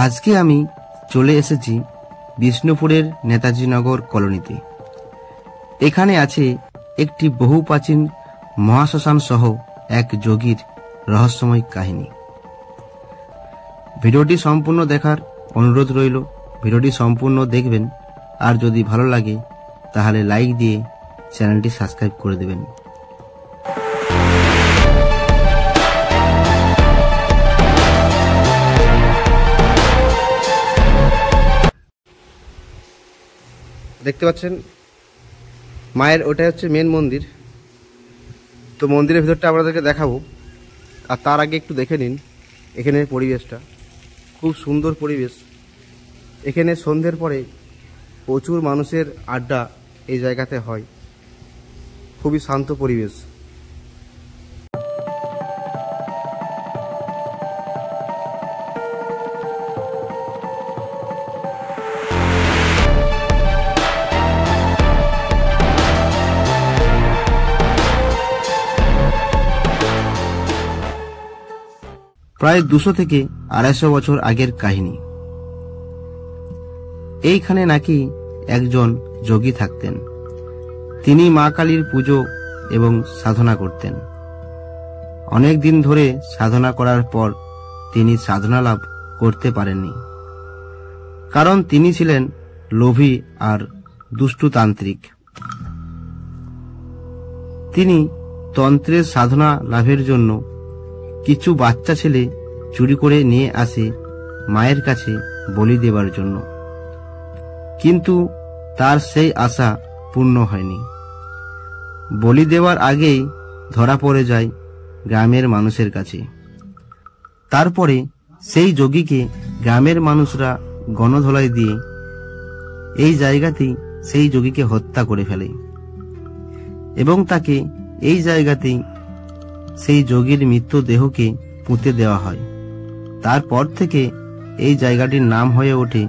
আজকে আমি চলে এসেছি বিষ্ণুপুরের নেতাজি নগর কলোনিতে। এখানে আছে একটি বহু প্রাচীন মহাশ্মশান সহ এক যোগীর রহস্যময় কাহিনী। ভিডিওটি সম্পূর্ণ দেখার অনুরোধ রইল। ভিডিওটি সম্পূর্ণ দেখবেন, আর যদি ভালো লাগে তাহলে লাইক দিয়ে চ্যানেলটি সাবস্ক্রাইব করে দেবেন। দেখতে পাচ্ছেন মায়ের ওটাই হচ্ছে মেন মন্দির। তো মন্দিরের ভিতরটা আপনাদেরকে দেখাবো, আর তার আগে একটু দেখে নিন এখানের পরিবেশটা। খুব সুন্দর পরিবেশ। এখানে সন্ধ্যের পরে প্রচুর মানুষের আড্ডা এই জায়গাতে হয়। খুবই শান্ত পরিবেশ। প্রায় 200 থেকে 250 বছর আগের কাহিনী। এইখানে নাকি একজন যোগী থাকতেন। তিনি মা কালীর পুজো এবং সাধনা করতেন। অনেক দিন ধরে সাধনা করার পর তিনি সাধনা লাভ করতে পারেননি, কারণ তিনি ছিলেন লোভী আর দুষ্টতান্ত্রিক। তিনি তন্ত্রের সাধনা লাভের জন্য কিছু বাচ্চা ছেলে চুরি করে নিয়ে আসে মায়ের কাছে বলি দেবার জন্য, কিন্তু তার সেই আশা পূর্ণ হয়নি। বলি দেওয়ার আগেই ধরা পড়ে যায় গ্রামের মানুষের কাছে। তারপরে সেই যোগীকে গ্রামের মানুষরা গণধোলাই দিয়ে এই জায়গাতেই সেই যোগীকে হত্যা করে ফেলে এবং তাকে এই জায়গাতেই সেই যোগীর মৃতদেহকে পুঁতে দেওয়া হয়। তারপর থেকে এই জায়গাটির নাম হয়ে ওঠে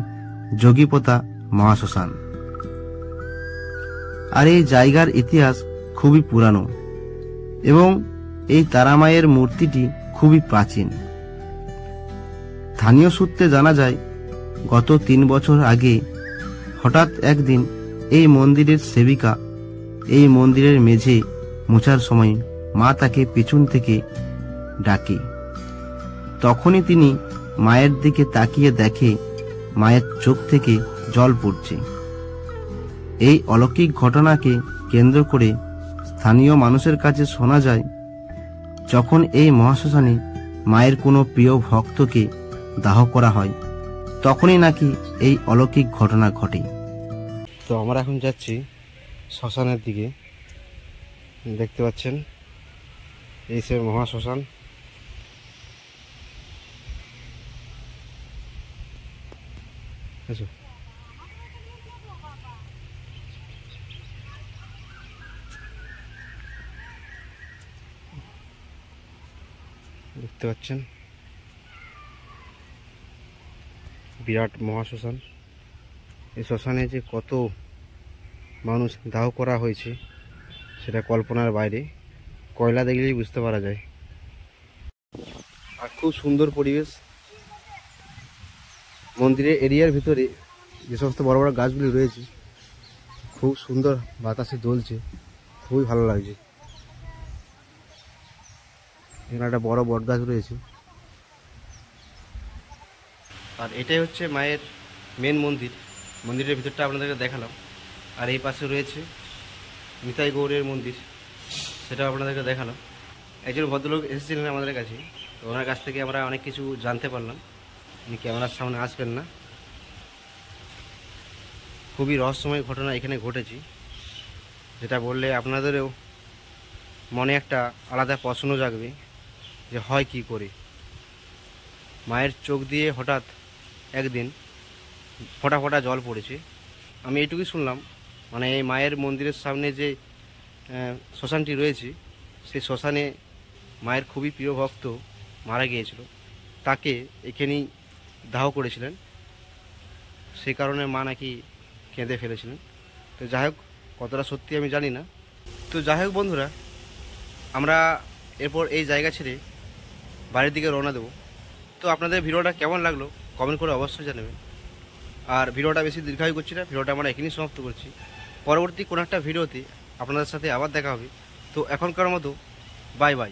যোগীপোতা মহাশ্মশান। আর এই জায়গার ইতিহাস খুবই পুরানো এবং এই তারামায়ের মূর্তিটি খুবই প্রাচীন। স্থানীয় সূত্রে জানা যায়, গত 3 বছর আগে হঠাৎ একদিন এই মন্দিরের সেবিকা এই মন্দিরের মেঝে মোছার সময় মা তাকে পেছন থেকে ডাকে। তখনই তিনি মায়ের দিকে তাকিয়ে দেখে মায়ের চোখ থেকে জল পড়ছে। এই অলৌকিক ঘটনাকে কেন্দ্র করে স্থানীয় মানুষের কাছে শোনা যায়, যখন এই মহাশ্মশানে মায়ের কোনো প্রিয় ভক্তকে দাহ করা হয়, তখনই নাকি এই অলৌকিক ঘটনা ঘটে। তো আমরা এখন যাচ্ছি শ্মশানের দিকে। দেখতে পাচ্ছেন এই সে মহাশ্মশান। দেখতে পাচ্ছেন বিরাট মহাশ্মশান। এই শ্মশানে যে কত মানুষ দাহ করা হয়েছে সেটা কল্পনার বাইরে। কয়লা দেখলেই বুঝতে পারা যায়। আর খুব সুন্দর পরিবেশ। মন্দিরের এরিয়ার ভিতরে যে সমস্ত বড় বড় গাছগুলি রয়েছে, খুব সুন্দর বাতাসে দোলছে, খুবই ভালো লাগছে। এখানে একটা বড় বট গাছ রয়েছে। আর এটাই হচ্ছে মায়ের মেন মন্দির। মন্দিরের ভিতরটা আপনাদেরকে দেখালাম। আর এই পাশে রয়েছে নিতাই গৌরের মন্দির, সেটাও আপনাদেরকে দেখালাম। একজন ভদ্রলোক এসেছিলেন আমাদের কাছে, তো ওনার কাছ থেকে আমরা অনেক কিছু জানতে পারলাম। উনি ক্যামেরার সামনে আসবেন না। খুবই রহস্যময় ঘটনা এখানে ঘটেছে, যেটা বললে আপনাদেরও মনে একটা আলাদা প্রশ্ন জাগবে যে হয় কি করে। মায়ের চোখ দিয়ে হঠাৎ একদিন ফোঁটা ফোঁটা জল পড়েছে। আমি এইটুকুই শুনলাম, মানে এই মায়ের মন্দিরের সামনে যে শ্মশানটি রয়েছে, সেই শ্মশানে মায়ের খুবই প্রিয় ভক্ত মারা গিয়েছিল, তাকে এখানেই দাহ করেছিলেন। সেই কারণে মা নাকি কেঁদে ফেলেছিলেন। তো যাই হোক, কতটা সত্যি আমি জানি না। তো যাই হোক বন্ধুরা, আমরা এরপর এই জায়গা ছেড়ে বাড়ির দিকে রওনা দেব। তো আপনাদের ভিডিওটা কেমন লাগলো কমেন্ট করে অবশ্যই জানাবেন। আর ভিডিওটা বেশি দীর্ঘায়ু করছি না, ভিডিওটা আমরা এখানেই সমাপ্ত করছি। পরবর্তী কোনো একটা ভিডিওতে আপনাদের সাথে আবার দেখা হবে। তো এখনকার মতো বাই বাই।